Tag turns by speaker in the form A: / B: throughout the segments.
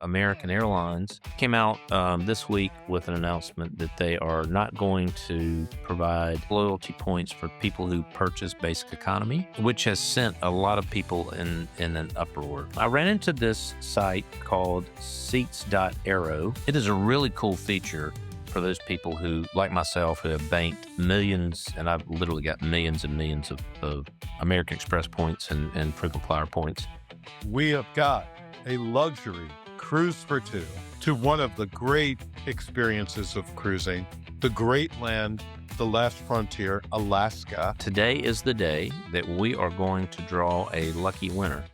A: American Airlines came out this week with an announcement that they are not going to provide loyalty points for people who purchase basic economy, which has sent a lot of people in an uproar. I ran into this site called Seats.Aero. It is a really cool feature for those people who, like myself, who have banked millions, and I've literally got millions and millions of American Express points and frequent flyer points.
B: We have got a luxury cruise for two to one of the great experiences of cruising, the great land, the last frontier, Alaska.
A: Today is the day that we are going to draw a lucky winner.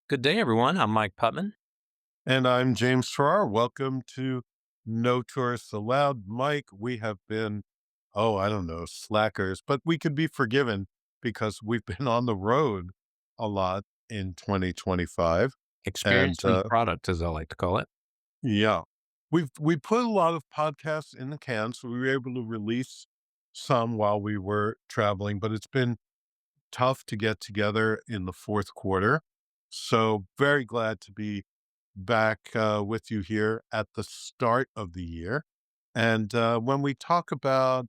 A: Good day, everyone. I'm Mike Putman.
B: And I'm James Farrar. Welcome to No Tourists Allowed. Mike, we have been, slackers, but we could be forgiven because we've been on the road a lot in 2025.
A: Experience and product, as I like to call it.
B: Yeah. We put a lot of podcasts in the can, so we were able to release some while we were traveling, but it's been tough to get together in the fourth quarter. So very glad to be back with you here at the start of the year. And when we talk about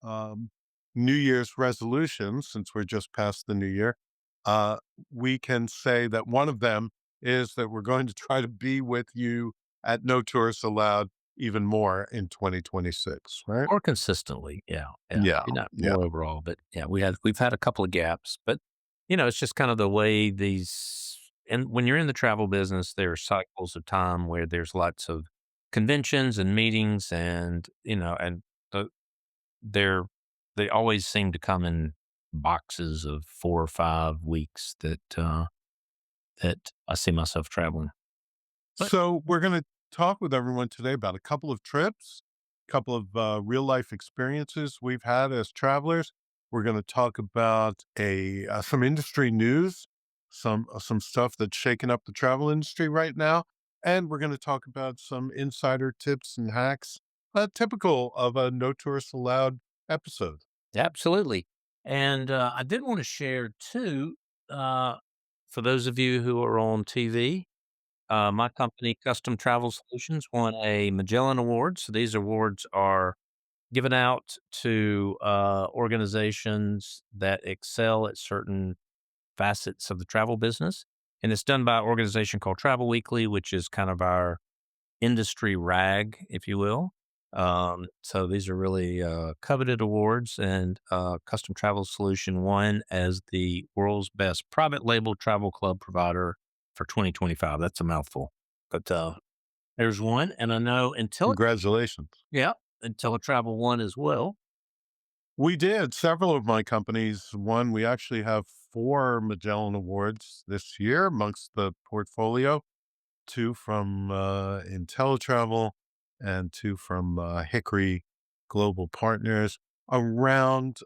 B: New Year's resolutions, since we're just past the new year, we can say that one of them is that we're going to try to be with you at No Tourists Allowed even more in 2026, right?
A: More consistently, yeah.
B: Yeah,
A: Maybe not
B: yeah.
A: more overall, but yeah, we've had a couple of gaps, but it's just kind of the way and when you're in the travel business, there are cycles of time where there's lots of conventions and meetings, and the, they're they always seem to come in boxes of 4 or 5 weeks that I see myself traveling. But
B: So we're going to talk with everyone today about a couple of trips, a couple of real life experiences we've had as travelers. We're going to talk about some industry news, some stuff that's shaking up the travel industry right now, and we're going to talk about some insider tips and hacks, typical of a No Tourists Allowed episode.
A: absolutely. And I did want to share too, uh, for those of you who are on TV, my company, Custom Travel Solutions, won a Magellan Award. So these awards are given out to organizations that excel at certain facets of the travel business. And it's done by an organization called Travel Weekly, which is kind of our industry rag, if you will. So these are really coveted awards, and Custom Travel Solution won as the world's best private label travel club provider for 2025. That's a mouthful, but there's one, and I know
B: Congratulations.
A: IntelliTravel won as well.
B: We did. Several of my companies won. We actually have 4 Magellan Awards this year amongst the portfolio, 2 from IntelliTravel and 2 from Hickory Global Partners around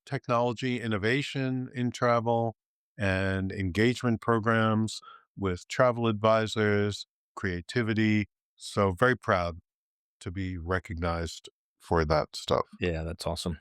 B: technology innovation in travel and engagement programs with travel advisors, creativity. So very proud to be recognized for that stuff.
A: Yeah, that's awesome.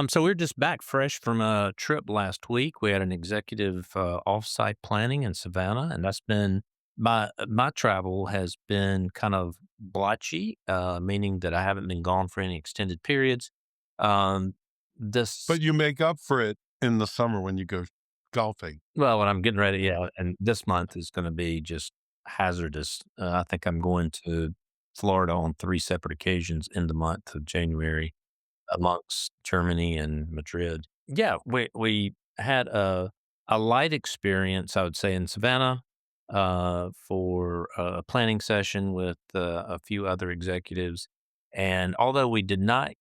A: So we're just back fresh from a trip last week. We had an executive offsite planning in Savannah, and that's been my travel has been kind of blotchy, meaning that I haven't been gone for any extended periods. Um, this
B: But you make up for it in the summer when you go golfing.
A: Well, when I'm getting ready, yeah, and this month is going to be just hazardous. I think I'm going to Florida on 3 separate occasions in the month of January, amongst Germany and Madrid. Yeah, we had a light experience, I would say, in Savannah for a planning session with a few other executives. And although we did not,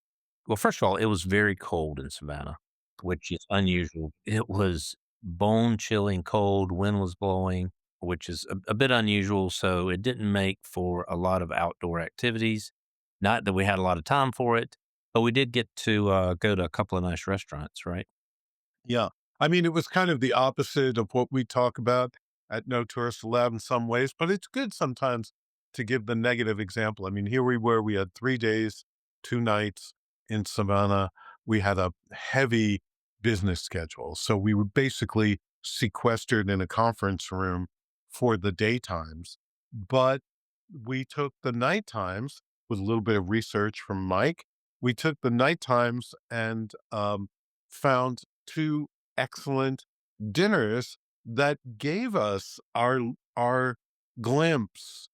A: well, first of all, it was very cold in Savannah, which is unusual. It was bone chilling cold, wind was blowing, which is a bit unusual. So it didn't make for a lot of outdoor activities. Not that we had a lot of time for it, but we did get to go to a couple of nice restaurants, right?
B: Yeah. I mean, it was kind of the opposite of what we talk about at No Tourist Allowed in some ways, but it's good sometimes to give the negative example. I mean, here we were, we had 3 days, 2 nights in Savannah. We had a heavy business schedule. So we were basically sequestered in a conference room for the daytimes. but we took the night times with a little bit of research from Mike. We took the night times and found two excellent dinners that gave us our glimpse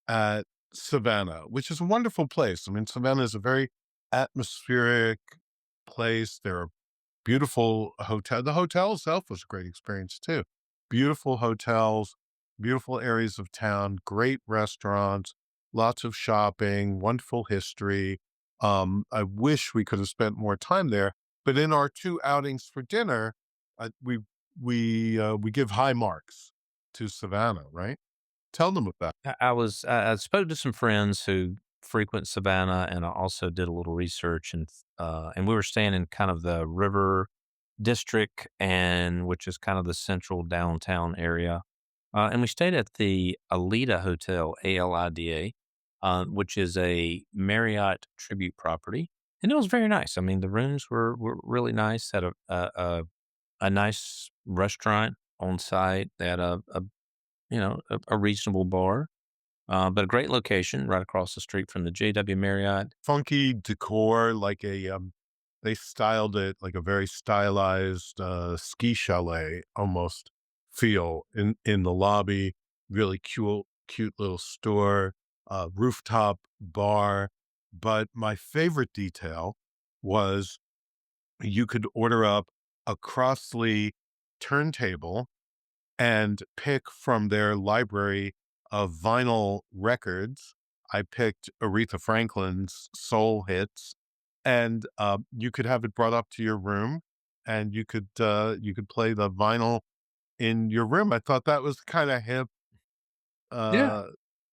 B: at Savannah, which is a wonderful place. I mean, Savannah is a very atmospheric place. There are beautiful hotel. The hotel itself was a great experience too. Beautiful hotels, beautiful areas of town, great restaurants, lots of shopping, wonderful history. I wish we could have spent more time there, but in our two outings for dinner, uh, we we give high marks to Savannah. Right? Tell them about.
A: I spoke to some friends who frequent Savannah, and I also did a little research, and we were staying in kind of the river district, and which is kind of the central downtown area. And we stayed at the Alida Hotel, ALIDA, which is a Marriott tribute property, and it was very nice. I mean, the rooms were really nice. Had a nice restaurant on site. They had a reasonable bar, but a great location right across the street from the JW Marriott.
B: Funky decor, like they styled it like a very stylized, ski chalet almost feel in the lobby. Really cute little store, rooftop bar. But my favorite detail was you could order up a Crossley turntable and pick from their library of vinyl records. I picked Aretha Franklin's soul hits, and you could have it brought up to your room, and you could play the vinyl in your room. I thought that was kind of hip
A: Yeah.
B: uh,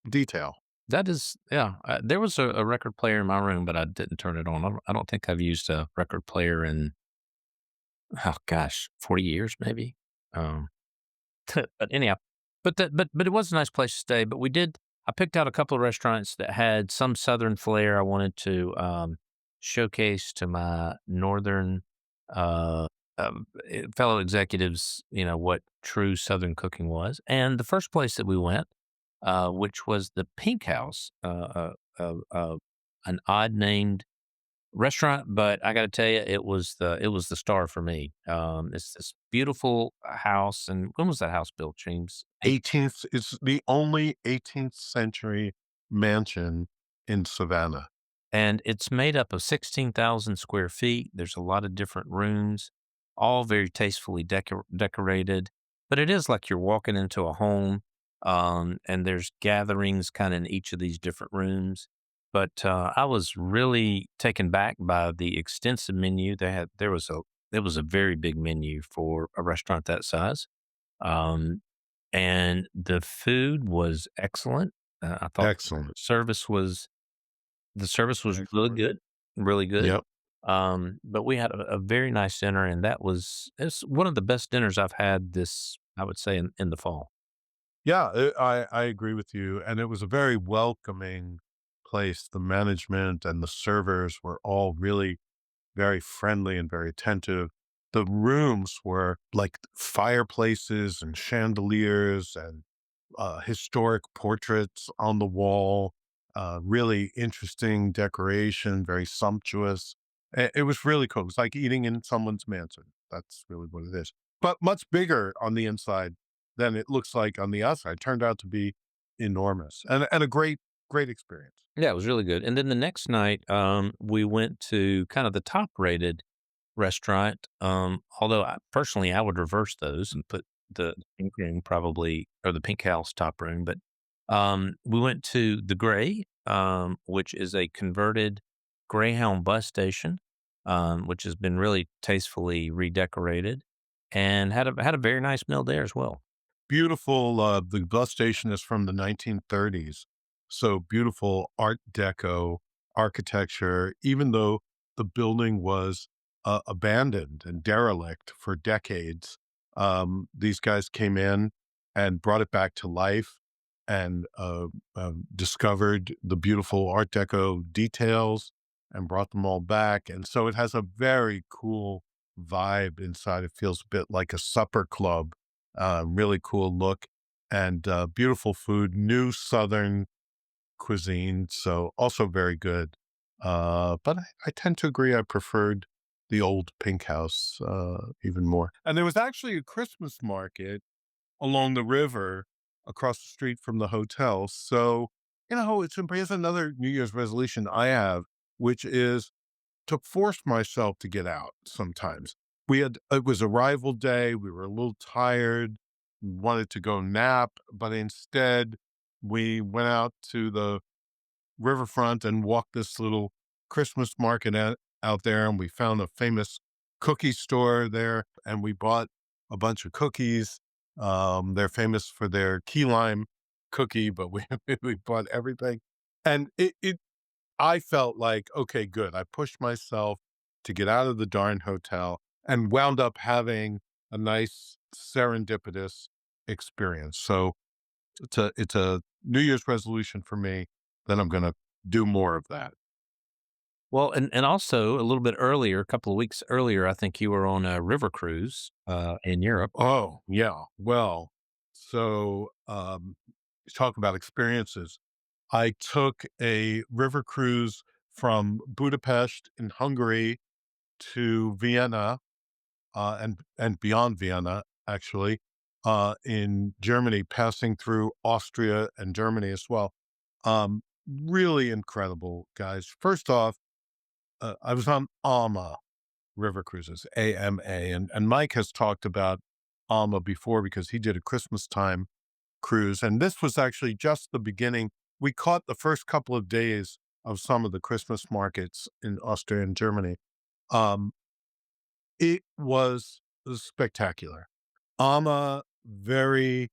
B: detail.
A: That is, yeah. There was a record player in my room, but I didn't turn it on. I don't think I've used a record player in, oh gosh, 40 years maybe. Um, but anyhow, but it was a nice place to stay. But we did. I picked out a couple of restaurants that had some southern flair. I wanted to showcase to my northern fellow executives, what true southern cooking was. And the first place that we went, which was the Pink House, an odd named restaurant, but I gotta tell you, it was the star for me. It's this beautiful house, and when was that house built, James?
B: 18th, it's the only 18th century mansion in Savannah.
A: And it's made up of 16,000 square feet. There's a lot of different rooms, all very tastefully decorated. But it is like you're walking into a home, and there's gatherings kind of in each of these different rooms. But I was really taken back by the extensive menu they had. There was a very big menu for a restaurant that size, um, and the food was excellent. I thought
B: Excellent.
A: the service was really
B: Excellent.
A: good, really good.
B: Yep.
A: But we had a very nice dinner, and it's one of the best dinners I've had this, I would say, in the fall.
B: Yeah, I agree with you, and it was a very welcoming place. The management and the servers were all really very friendly and very attentive. The rooms were like fireplaces and chandeliers and historic portraits on the wall, really interesting decoration, very sumptuous. It was really cool. It's like eating in someone's mansion. That's really what it is. But much bigger on the inside than it looks like on the outside. Turned out to be enormous and a great experience.
A: Yeah, it was really good. And then the next night, we went to kind of the top rated restaurant. Although personally, I would reverse those and put the pink room probably, or the pink house top room. But we went to the Gray, which is a converted Greyhound bus station, which has been really tastefully redecorated, and had a very nice meal there as well.
B: Beautiful, the bus station is from the 1930s, so beautiful Art Deco architecture, even though the building was, abandoned and derelict for decades. These guys came in and brought it back to life and, discovered the beautiful Art Deco details and brought them all back, and so it has a very cool vibe inside. It feels a bit like a supper club, really cool look. and beautiful food, new Southern cuisine, so also very good. But I tend to agree I preferred the old Pink House even more. And there was actually a Christmas market along the river across the street from the hotel. So, here's another New Year's resolution I have, which is to force myself to get out sometimes. It was arrival day, we were a little tired, wanted to go nap, but instead we went out to the riverfront and walked this little Christmas market out there, and we found a famous cookie store there, and we bought a bunch of cookies. They're famous for their key lime cookie, but we we bought everything, and I felt like, okay, good. I pushed myself to get out of the darn hotel and wound up having a nice serendipitous experience. So it's a New Year's resolution for me that I'm going to do more of that.
A: Well, and also a little bit earlier, a couple of weeks earlier, I think you were on a river cruise, in Europe.
B: Oh, yeah. Well, so talk about experiences. I took a river cruise from Budapest in Hungary to Vienna, and beyond Vienna, actually, in Germany, passing through Austria and Germany as well. Really incredible, guys. First off, I was on AMA River Cruises, AMA, and Mike has talked about AMA before because he did a Christmas time cruise, and this was actually just the beginning. We caught the first couple of days of some of the Christmas markets in Austria and Germany. Um, it was spectacular. AMA, very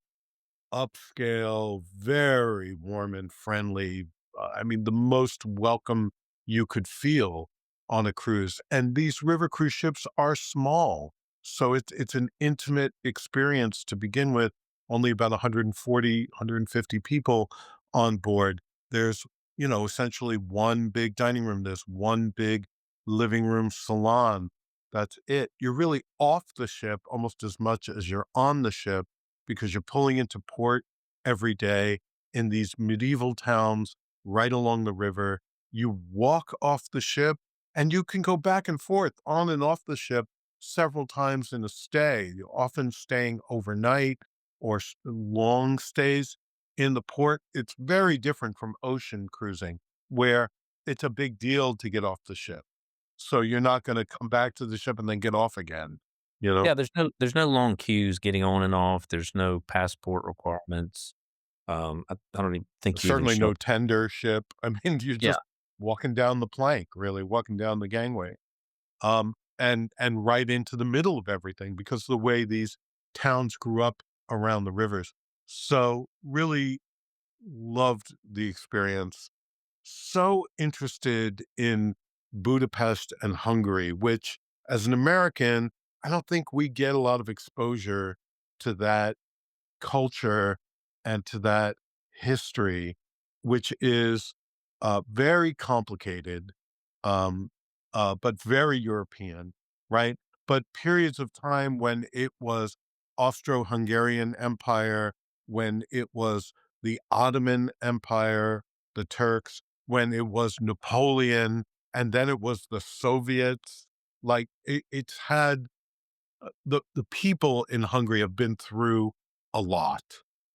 B: upscale, very warm and friendly. I mean, the most welcome you could feel on a cruise. And these river cruise ships are small. So it's an intimate experience to begin with, only about 140, 150 people on board. There's, essentially one big dining room. There's one big living room salon. That's it. You're really off the ship almost as much as you're on the ship because you're pulling into port every day in these medieval towns right along the river. You walk off the ship and you can go back and forth on and off the ship several times in a stay, you're often staying overnight or long stays in the port. It's very different from ocean cruising, where it's a big deal to get off the ship. So you're not going to come back to the ship and then get off again, you know?
A: Yeah, there's no long queues getting on and off. There's no passport requirements. I don't even think you even
B: Certainly
A: show
B: no
A: up.
B: tender ship. I mean, you're
A: Yeah.
B: just walking down the plank, really, walking down the gangway, and right into the middle of everything because the way these towns grew up around the rivers. So really loved the experience. So interested in Budapest and Hungary, which as an American, I don't think we get a lot of exposure to that culture and to that history, which is very complicated, um, but very European, right? But periods of time when it was Austro-Hungarian Empire, when it was the Ottoman Empire, the Turks, when it was Napoleon, and then it was the Soviets. Like it's had the people in Hungary have been through a lot,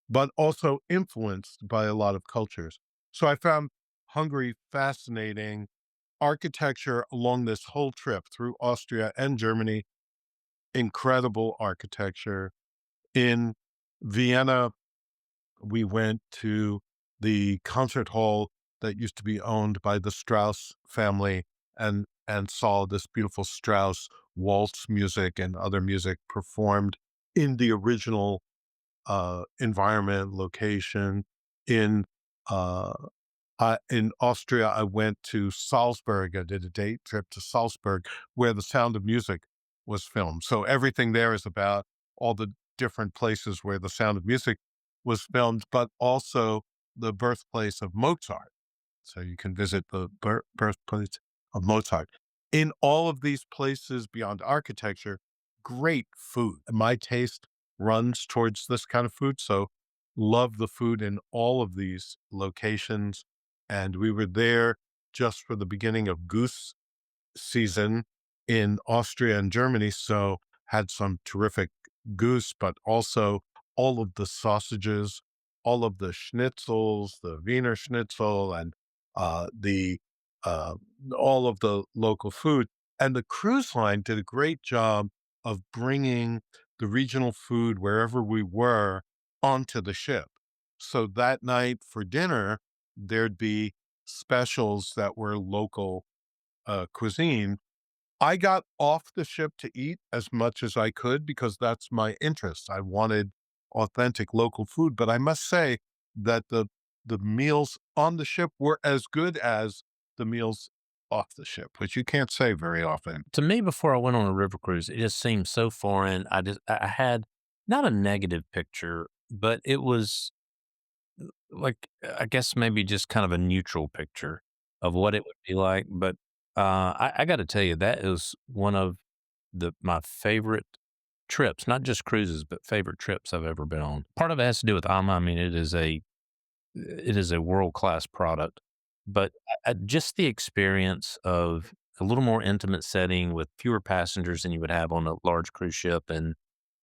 B: but also influenced by a lot of cultures. So I found Hungary fascinating. Architecture along this whole trip through Austria and Germany, incredible architecture. In Vienna, we went to the concert hall that used to be owned by the Strauss family and saw this beautiful Strauss waltz music and other music performed in the original environment location. In uh, in Austria, I went to Salzburg. I did a day trip to Salzburg where The Sound of Music was filmed. So everything there is about all the different places where The Sound of Music was filmed, but also the birthplace of Mozart. So you can visit the birthplace of Mozart. In all of these places beyond architecture, great food. My taste runs towards this kind of food. So love the food in all of these locations. And we were there just for the beginning of goose season in Austria and Germany, so had some terrific goose, but also all of the sausages, all of the schnitzels, the Wiener Schnitzel, and the uh, all of the local food. And the cruise line did a great job of bringing the regional food wherever we were onto the ship. So that night for dinner, there'd be specials that were local cuisine. I got off the ship to eat as much as I could because that's my interest. I wanted authentic local food, but I must say that the meals on the ship were as good as the meals off the ship, which you can't say very often.
A: To me, before I went on a river cruise, it just seemed so foreign. I had not a negative picture, but it was like, I guess maybe just kind of a neutral picture of what it would be like. But I got to tell you, that is one of my favorite trips, not just cruises, but favorite trips I've ever been on. Part of it has to do with Alma. I mean, it is a world class product, but just the experience of a little more intimate setting with fewer passengers than you would have on a large cruise ship,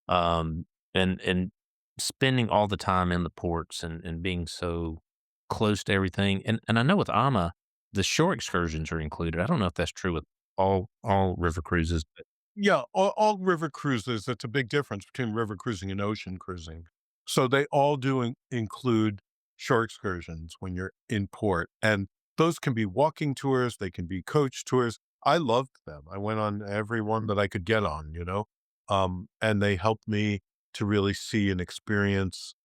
A: um, and spending all the time in the ports and being so close to everything. And I know with AMA, the shore excursions are included. I don't know if that's true with all river cruises, but
B: Yeah, all river cruises, it's a big difference between river cruising and ocean cruising. So they all do include shore excursions when you're in port. And those can be walking tours, they can be coach tours. I loved them. I went on every one that I could get on, and they helped me to really see and experience.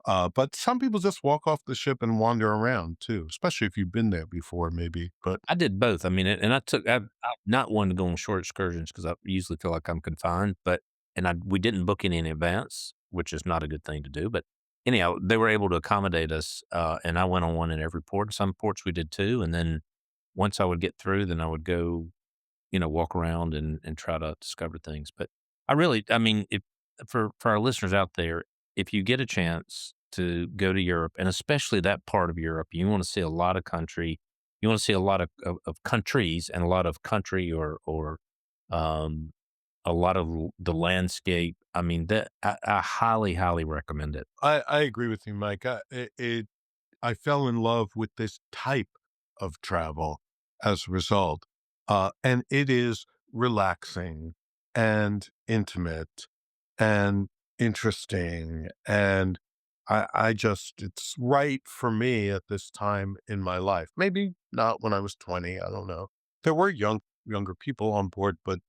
B: But some people just walk off the ship and wander around too, especially if you've been there before, maybe. But
A: I did both. I mean, and I'm not one to go on short excursions because I usually feel like I'm confined, but we didn't book any in advance, which is not a good thing to do. But anyhow, they were able to accommodate us, and I went on one in every port. Some ports we did too, and then once I would get through, then I would go, walk around and try to discover things. But I mean, if for our listeners out there, if you get a chance to go to Europe, and especially that part of Europe, you want to see a lot of country, you want to see a lot of countries and a lot of country or um, a lot of the landscape. I mean, that I highly, highly recommend it.
B: I agree with you, Mike. I fell in love with this type of travel as a result. And it is relaxing and intimate and interesting. And it's right for me at this time in my life. Maybe not when I was 20. I don't know. There were younger people on board, but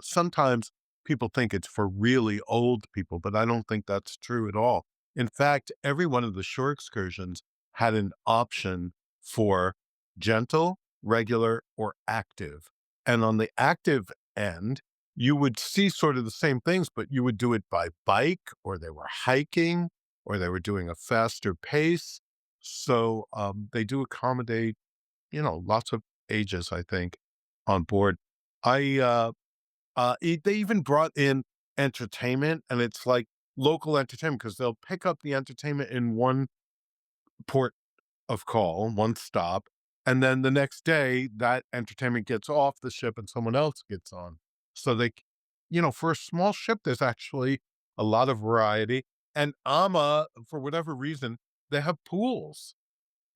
B: sometimes people think it's for really old people, but I don't think that's true at all. In fact, every one of the shore excursions had an option for gentle, regular, or active. And on the active end, you would see sort of the same things, but you would do it by bike, or they were hiking, or they were doing a faster pace. So they do accommodate, lots of ages, I think, on board. They even brought in entertainment, and it's like local entertainment because they'll pick up the entertainment in one port of call, one stop, and then the next day, that entertainment gets off the ship and someone else gets on. So for a small ship, there's actually a lot of variety. And AMA, for whatever reason, they have pools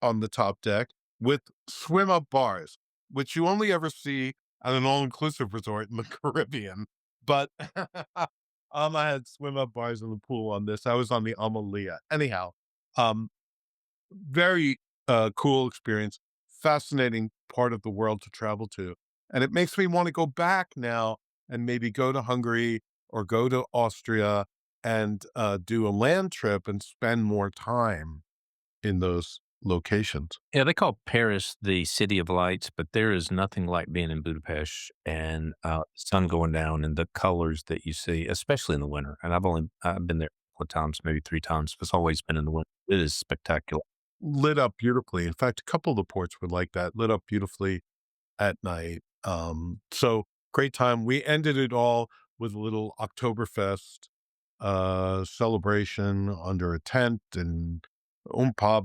B: on the top deck with swim up bars, which you only ever see at an all inclusive resort in the Caribbean. But AMA had swim up bars in the pool on this. I was on the Amalia. Anyhow, um, very cool experience, fascinating part of the world to travel to. And it makes me want to go back now and maybe go to Hungary or go to Austria and do a land trip and spend more time in those locations.
A: Yeah, they call Paris the city of lights, but there is nothing like being in Budapest and sun going down and the colors that you see, especially in the winter. And I've been there a couple of times, maybe 3 times. But it's always been in the winter. It is spectacular.
B: Lit up beautifully. In fact, a couple of the ports were like that, lit up beautifully at night. So great time. We ended it all with a little Oktoberfest celebration under a tent and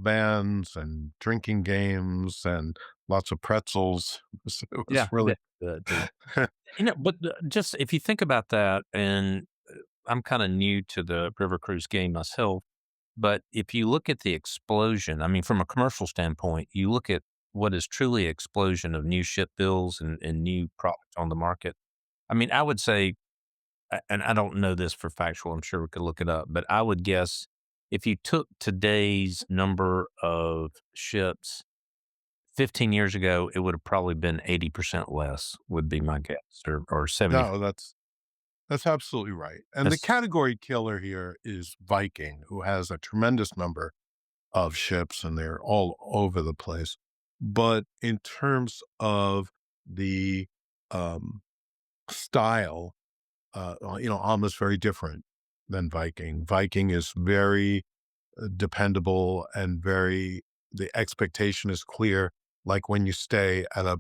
B: bands and drinking games and lots of pretzels. It was
A: Yeah,
B: really
A: the but just if you think about that, and I'm kinda new to the river cruise game myself, but if you look at the explosion, I mean, from a commercial standpoint, you look at what is truly explosion of new ship builds and new products on the market. I mean, I would say, and I don't know this for factual, I'm sure we could look it up, but I would guess if you took today's number of ships 15 years ago, it would have probably been 80% less, would be my guess, or 70.
B: no, that's absolutely right. And the
A: That's
B: category killer here is Viking, who has a tremendous number of ships and they're all over the place. But in terms of the um, style, Alma's very different than Viking. Viking is very dependable and the expectation is clear, like when you stay at a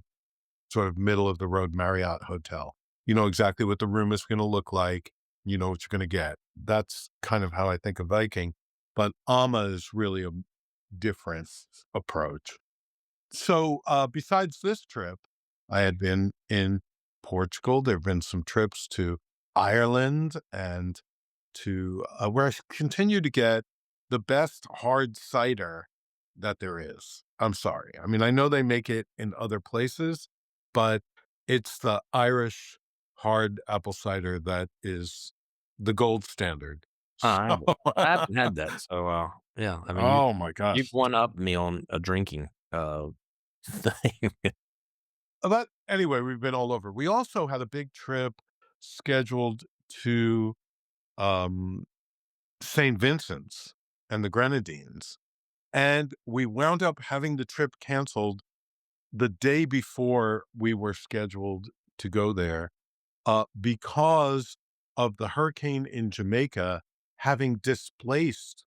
B: sort of middle of the road Marriott hotel. You know exactly what the room is going to look like. You know what you're going to get. That's kind of how I think of Viking. But Alma is really a different approach. So, besides this trip, I had been in Portugal. There have been some trips to Ireland and to where I continue to get the best hard cider that there is. I'm sorry. I mean, I know they make it in other places, but it's the Irish hard apple cider that is the gold standard.
A: I
B: So,
A: haven't had that, so, yeah, I mean,
B: oh my
A: you've
B: gosh.
A: one up me on a drinking, thing.
B: But anyway, we've been all over. We also had a big trip scheduled to um, St. Vincent's and the Grenadines. And we wound up having the trip canceled the day before we were scheduled to go there because of the hurricane in Jamaica having displaced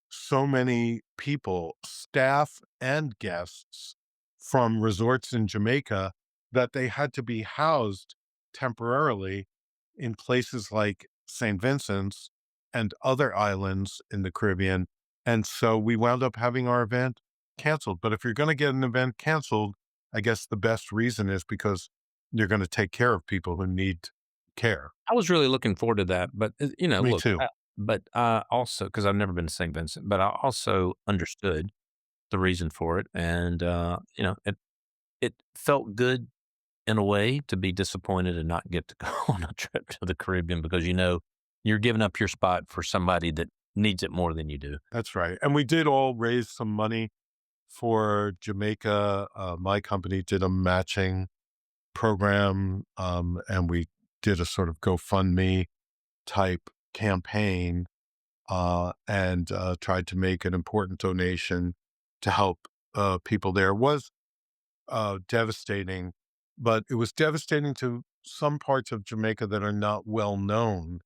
B: so many people, staff and guests from resorts in Jamaica that they had to be housed temporarily in places like St. Vincent's and other islands in the Caribbean. And so we wound up having our event canceled. But if you're going to get an event canceled, I guess the best reason is because you're going to take care of people who need care.
A: I was really looking forward to that, but,
B: Me
A: look,
B: too.
A: but I also, because 'cause I've never been to St. Vincent, but I also understood the reason for it, and, it felt good in a way to be disappointed and not get to go on a trip to the Caribbean because, you're giving up your spot for somebody that needs it more than you do.
B: That's right. And we did all raise some money for Jamaica. My company did a matching program, and we did a sort of GoFundMe type campaign and tried to make an important donation to help people there. It was devastating, but it was devastating to some parts of Jamaica that are not well known,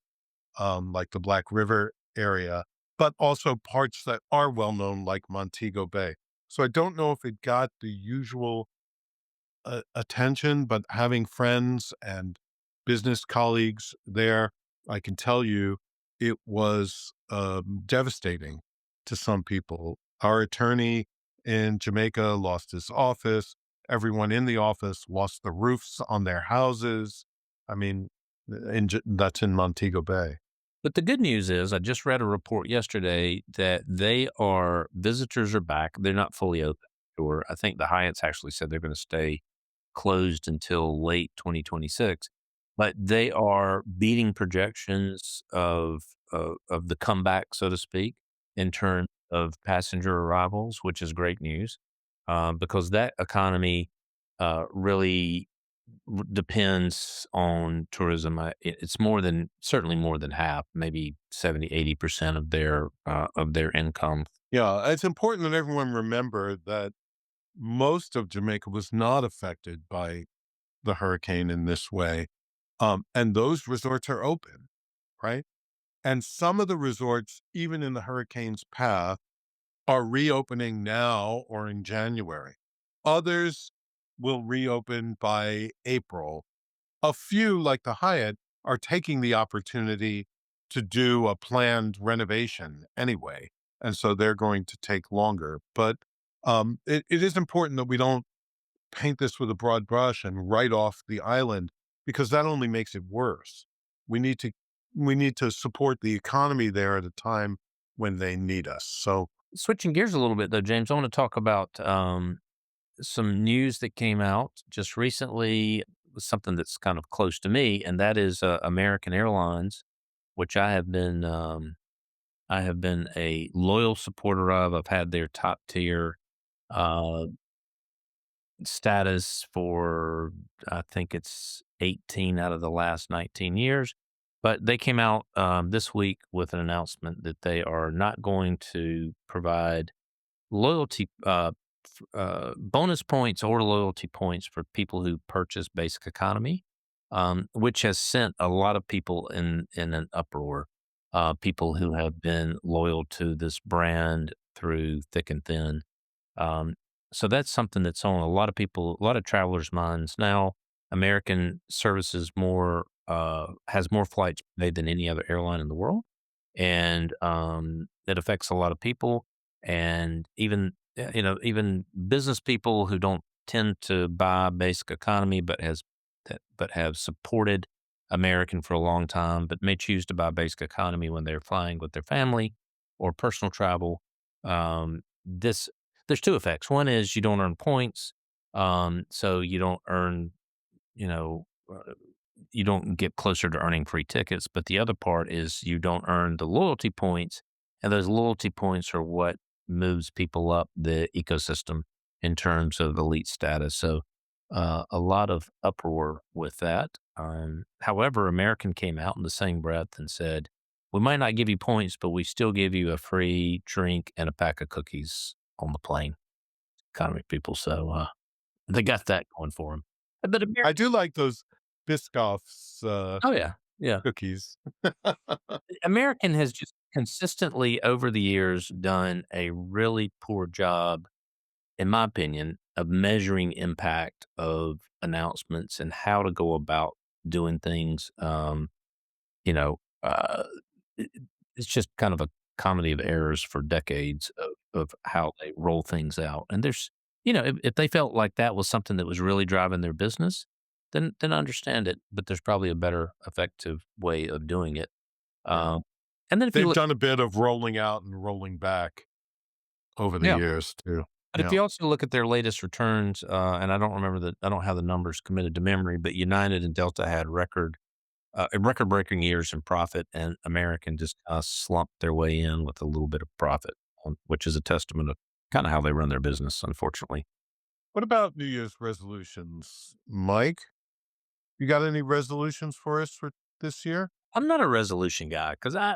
B: like the Black River area, but also parts that are well known, like Montego Bay. So I don't know if it got the usual attention, but having friends and business colleagues there, I can tell you it was devastating to some people. Our attorney in Jamaica lost his office. Everyone in the office lost the roofs on their houses. I mean, that's in Montego Bay.
A: But the good news is I just read a report yesterday that visitors are back. They're not fully open, or I think the Hyatts actually said they're gonna stay closed until late 2026, but they are beating projections of the comeback, so to speak, in terms of passenger arrivals, which is great news, because that economy, really depends on tourism. It's more than certainly more than half, maybe 70, 80% of their income.
B: Yeah, it's important that everyone remember that most of Jamaica was not affected by the hurricane in this way. And those resorts are open, right? And some of the resorts, even in the hurricane's path, are reopening now or in January. Others will reopen by April. A few, like the Hyatt, are taking the opportunity. to do a planned renovation anyway, and so they're going to take longer. But it is important that we don't paint this with a broad brush and write off the island because that only makes it worse. We need to we need to support the economy there at a time when they need us. So
A: Switching gears a little bit though, James, I want to talk about some news that came out just recently, something that's kind of close to me, and that is American Airlines, which I have been a loyal supporter of. I've had their top tier uh, status for, I think it's 18 out of the last 19 years. But they came out this week with an announcement that they are not going to provide loyalty bonus points or loyalty points for people who purchase basic economy, which has sent a lot of people in an uproar. People who have been loyal to this brand through thick and thin. Um, so that's something that's on a lot of people, a lot of travelers' minds now. American services more has more flights made than any other airline in the world, and it affects a lot of people. And even even business people who don't tend to buy basic economy, but have supported American for a long time, but may choose to buy basic economy when they're flying with their family or personal travel. This There's two effects. One is you don't earn points, so you don't earn, you know, you don't get closer to earning free tickets. But the other part is you don't earn the loyalty points, and those loyalty points are what moves people up the ecosystem in terms of elite status. So a lot of uproar with that. However, American came out in the same breath and said, "We might not give you points, but we still give you a free drink and a pack of cookies on the plane." Economy people, so they got that going for them. But
B: I
A: American,
B: do like those Biscoff's
A: oh yeah, yeah.
B: cookies.
A: American has just consistently over the years done a really poor job, in my opinion, of measuring impact of announcements and how to go about doing things. You know, it, it's just kind of a comedy of errors for decades of how they roll things out. And there's, if they felt like that was something that was really driving their business, then I understand it. But there's probably a better, effective way of doing it.
B: Yeah.
A: Um, and then if you
B: They've
A: look,
B: done a bit of rolling out and rolling back over the
A: yeah,
B: years too.
A: but if
B: Yeah.
A: you also look at their latest returns, and I don't have the numbers committed to memory, but United and Delta had record-breaking years in profit, and American just slumped their way in with a little bit of profit, which is a testament of kind of how they run their business, unfortunately.
B: What about New Year's resolutions, Mike? You got any resolutions for us for this year?
A: I'm not a resolution guy because I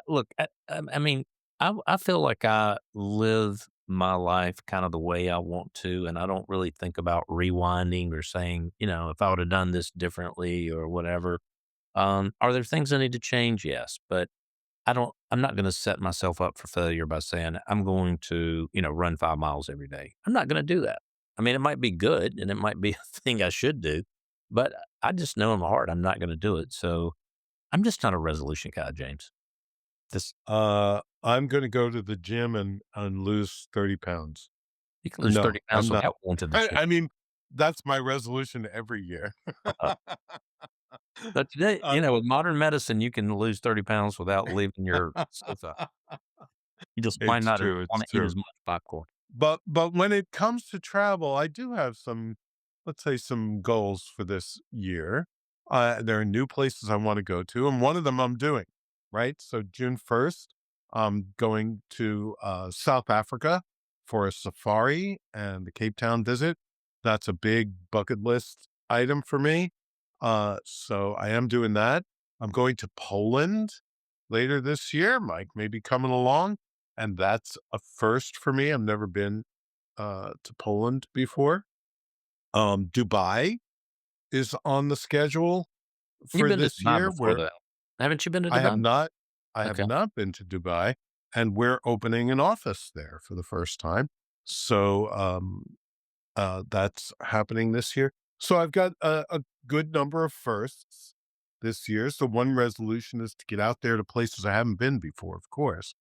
A: mean, I feel like I live my life kind of the way I want to, and I don't really think about rewinding or saying, if I would have done this differently or whatever. Are there things I need to change? Yes, but I'm not going to set myself up for failure by saying I'm going to, run 5 miles every day. I'm not going to do that. I mean, it might be good and it might be a thing I should do, but I just know in my heart I'm not going to do it. So I'm just not a resolution guy, James. This
B: I'm going to go to the gym and lose 30 pounds.
A: You can lose
B: No,
A: 30
B: I'm
A: pounds
B: not.
A: without going to the gym.
B: I mean, that's my resolution every year.
A: Uh, but today,
B: uh,
A: with modern medicine, you can lose 30 pounds without leaving your sofa. You just might
B: it's
A: not
B: true. It's
A: want to eat
B: true.
A: as much popcorn.
B: But when it comes to travel, I do have some, let's say, some goals for this year. There are new places I want to go to, and one of them I'm doing, right? So June 1st, I'm going to South Africa for a safari and the Cape Town visit. That's a big bucket list item for me. So I am doing that. I'm going to Poland later this year. Mike may be coming along, and that's a first for me. I've never been to Poland before. Dubai is on the schedule
A: You've
B: for
A: been to
B: this
A: Dubai
B: year,
A: before,
B: where
A: though. Haven't you been to
B: I have
A: Dubai?
B: not I have
A: Okay.
B: not been to Dubai, and we're opening an office there for the first time. So that's happening this year. So I've got a good number of firsts. this year. So one resolution is to get out there to places I haven't been before, of course.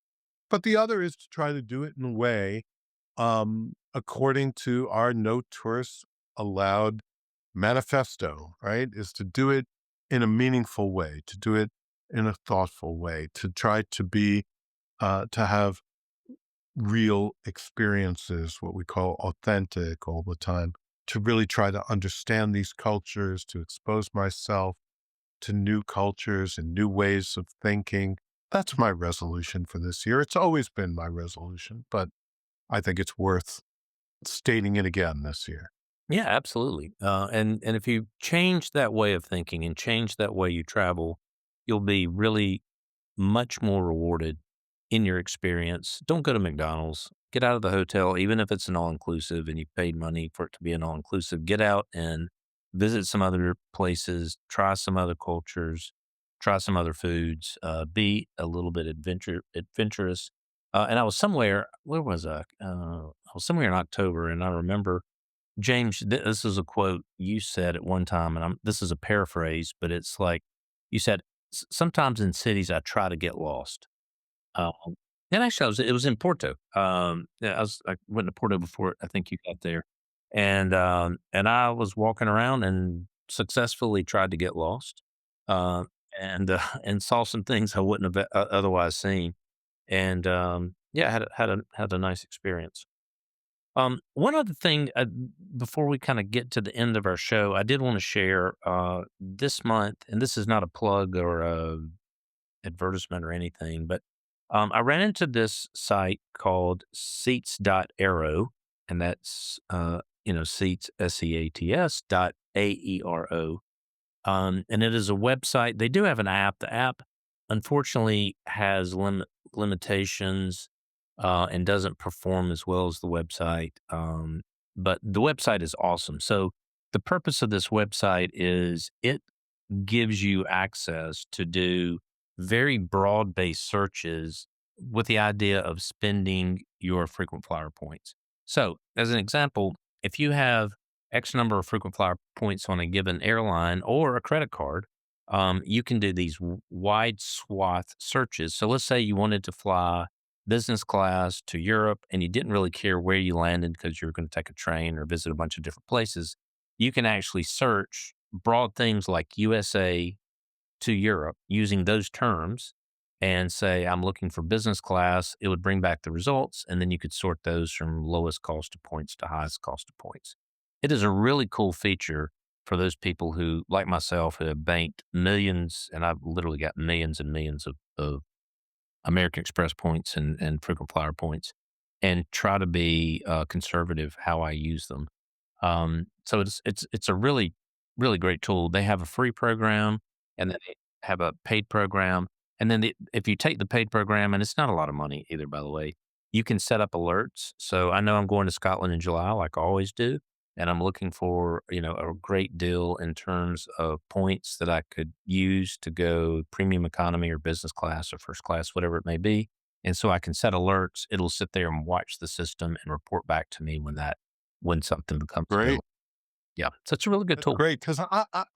B: But the other is to try to do it in a way, according to our no tourists allowed manifesto, right? Is to do it in a meaningful way, to do it in a thoughtful way, to try to be, to have real experiences, what we call authentic all the time, to really try to understand these cultures, to expose myself to new cultures and new ways of thinking. That's my resolution for this year. It's always been my resolution, but I think it's worth stating it again this year.
A: Yeah, absolutely. And if you change that way of thinking and change that way you travel, you'll be really much more rewarded in your experience. Don't go to McDonald's. Get out of the hotel, even if it's an all inclusive and you paid money for it to be an all inclusive. Get out and visit some other places, try some other cultures, try some other foods, be a little bit adventurous. And I was somewhere, where was I? I was somewhere in October, and I remember James, this is a quote you said at one time, and this is a paraphrase, but it's like you said, Sometimes in cities, I try to get lost." Um, and actually, it was in Porto. Yeah, I went to Porto before I think you got there, and I was walking around and successfully tried to get lost, uh, and saw some things I wouldn't have otherwise seen, and yeah, had a nice experience. One other thing, before we kind of get to the end of our show, I did want to share this month, and this is not a plug or a advertisement or anything, but I ran into this site called Seats.Aero, and that's Seats SEATS .AERO. And it is a website. They do have an app. The app, unfortunately, has limitations and doesn't perform as well as the website. But the website is awesome. So the purpose of this website is it gives you access to do very broad based searches with the idea of spending your frequent flyer points. So, as an example, if you have X number of frequent flyer points on a given airline or a credit card, you can do these wide swath searches. So, let's say you wanted to fly business class to Europe and you didn't really care where you landed because you were going to take a train or visit a bunch of different places. You can actually search broad things like USA to Europe using those terms and say, I'm looking for business class. It would bring back the results. And then you could sort those from lowest cost of points to highest cost of points. It is a really cool feature for those people who, like myself, who have banked millions, and I've literally got millions and millions of American Express points and frequent flyer points, and try to be conservative how I use them. So it's a really great tool. They have a free program, and then they have a paid program. And then if you take the paid program, and it's not a lot of money either, by the way, you can set up alerts. So I know I'm going to Scotland in July, like I always do, and I'm looking for a great deal in terms of points that I could use to go premium economy or business class or first class, whatever it may be. And so I can set alerts. It'll sit there and watch the system and report back to me when something becomes
B: Great.
A: available. Yeah, so it's a really good
B: That's
A: tool.
B: great because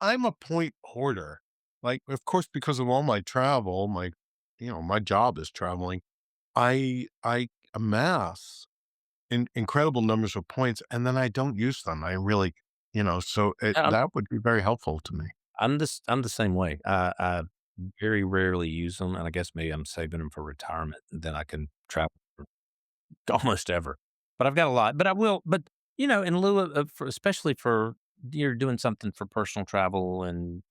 B: I'm a point hoarder. Like, of course, because of all my travel, my job is traveling. I amass incredible numbers of points, and then I don't use them. I really, so
A: Yeah,
B: that would be very helpful to me.
A: I'm the same way. I very rarely use them, and I guess maybe I'm saving them for retirement, then I can travel almost ever. But I've got a lot, but I will in lieu of for especially for you're doing something for personal travel and,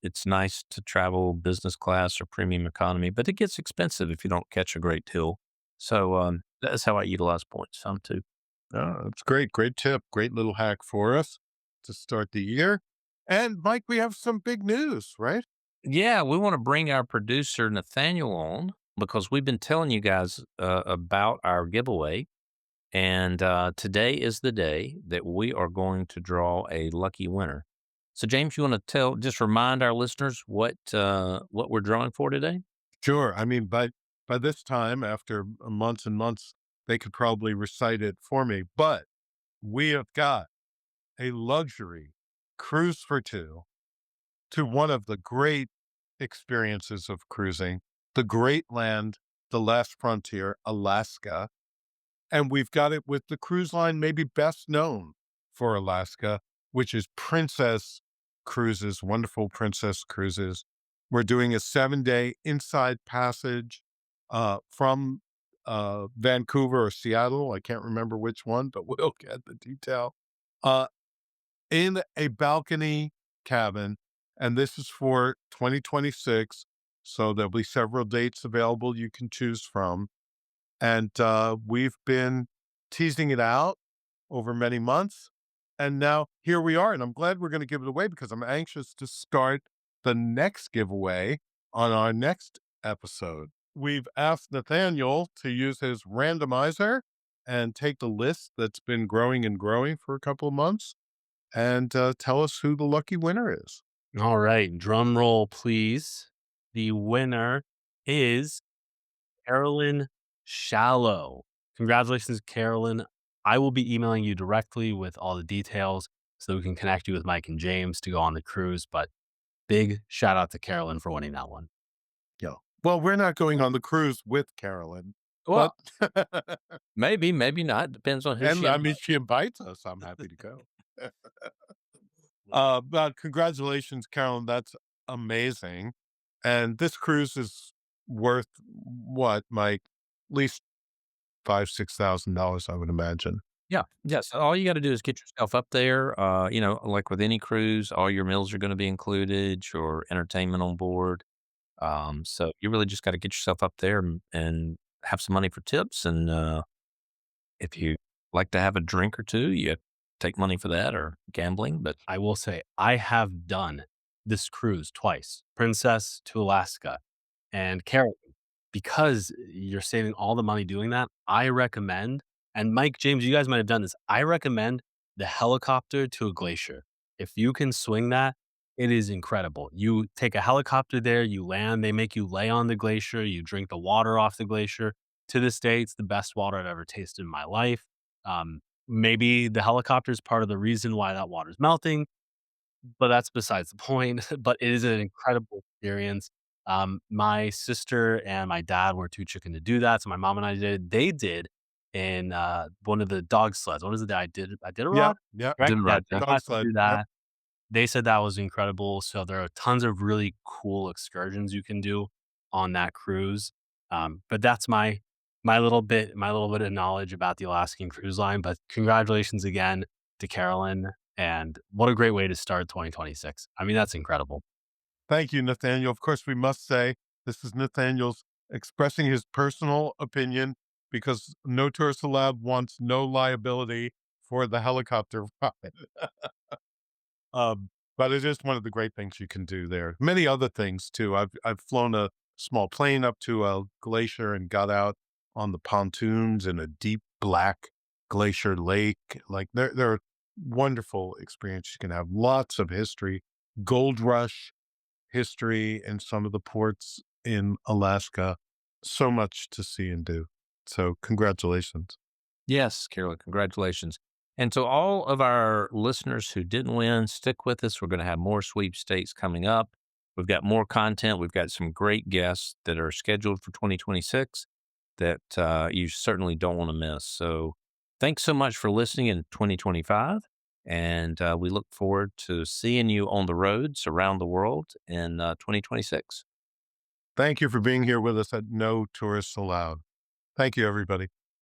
A: it's nice to travel business class or premium economy, but it gets expensive if you don't catch a great deal. So, that's how I utilize points some too.
B: Oh, that's great. Great tip. Great little hack for us to start the year. And Mike, we have some big news, right?
A: Yeah, we wanna bring our producer, Nathaniel, on because we've been telling you guys, about our giveaway. And today is the day that we are going to draw a lucky winner. So, James, you want to just remind our listeners what we're drawing for today?
B: Sure. I mean, by this time, after months and months, they could probably recite it for me. But we have got a luxury cruise for two to one of the great experiences of cruising, the great land, the last frontier, Alaska. And we've got it with the cruise line maybe best known for Alaska, which is Princess Cruises, wonderful Princess Cruises. We're doing a 7-day inside passage from Vancouver or Seattle. I can't remember which one, but we'll get the detail. Uh, in a balcony cabin. And this is for 2026. So there'll be several dates available you can choose from. And we've been teasing it out over many months. And now here we are. And I'm glad we're going to give it away because I'm anxious to start the next giveaway on our next episode. We've asked Nathaniel to use his randomizer and take the list that's been growing and growing for a couple of months and tell us who the lucky winner is.
C: All right, drum roll, please. The winner is Carolyn Shallow. Congratulations, Carolyn. I will be emailing you directly with all the details so we can connect you with Mike and James to go on the cruise. But big shout out to Carolyn for winning that one.
B: Yeah. Well, we're not going on the cruise with Carolyn, but
A: Well, maybe, maybe not. Depends on who
B: and
A: she
B: I mean,
A: invites.
B: she invites us. I'm happy to go. But congratulations, Carolyn. That's amazing. And this cruise is worth what, Mike? At least $5,000-6,000, I would imagine.
A: Yeah. Yeah. So all you got to do is get yourself up there. Like with any cruise, all your meals are going to be included, your entertainment on board. So you really just got to get yourself up there and have some money for tips. And if you like to have a drink or two, you take money for that or gambling. But
C: I will say, I have done this cruise twice, Princess to Alaska. And Carolyn, because you're saving all the money doing that, I recommend, and Mike, James, you guys might have done this. I recommend the helicopter to a glacier. If you can swing that, it is incredible. You take a helicopter there, you land, they make you lay on the glacier, you drink the water off the glacier. To this day, it's the best water I've ever tasted in my life. Maybe the helicopter is part of the reason why that water's melting, but that's besides the point. But it is an incredible experience. My sister and my dad were too chicken to do that, so my mom and I did. They did in one of the dog sleds. What is it that I did? I did a
B: Yep.
C: rod,
B: Yep.
C: right?
A: did
C: Yeah,
A: right.
C: they
A: Yeah.
B: Dog
C: got to
B: sled.
C: do
B: Yep.
C: that. They said that was incredible. So there are tons of really cool excursions you can do on that cruise. But that's my little bit of knowledge about the Alaskan cruise line. But congratulations again to Carolyn, and what a great way to start 2026. I mean, that's incredible.
B: Thank you, Nathaniel. Of course, we must say this is Nathaniel's expressing his personal opinion because No Tourist Allowed wants no liability for the helicopter ride. But it is one of the great things you can do there. Many other things too. I've flown a small plane up to a glacier and got out on the pontoons in a deep black glacier lake. Like there are wonderful experiences you can have. Lots of history, gold rush history in some of the ports in Alaska. So much to see and do. So congratulations.
A: Yes, Carolyn, congratulations. And to all of our listeners who didn't win, stick with us. We're going to have more sweepstakes coming up. We've got more content. We've got some great guests that are scheduled for 2026 that you certainly don't want to miss. So thanks so much for listening in 2025. And we look forward to seeing you on the roads around the world in 2026.
B: Thank you for being here with us at No Tourists Allowed. Thank you, everybody.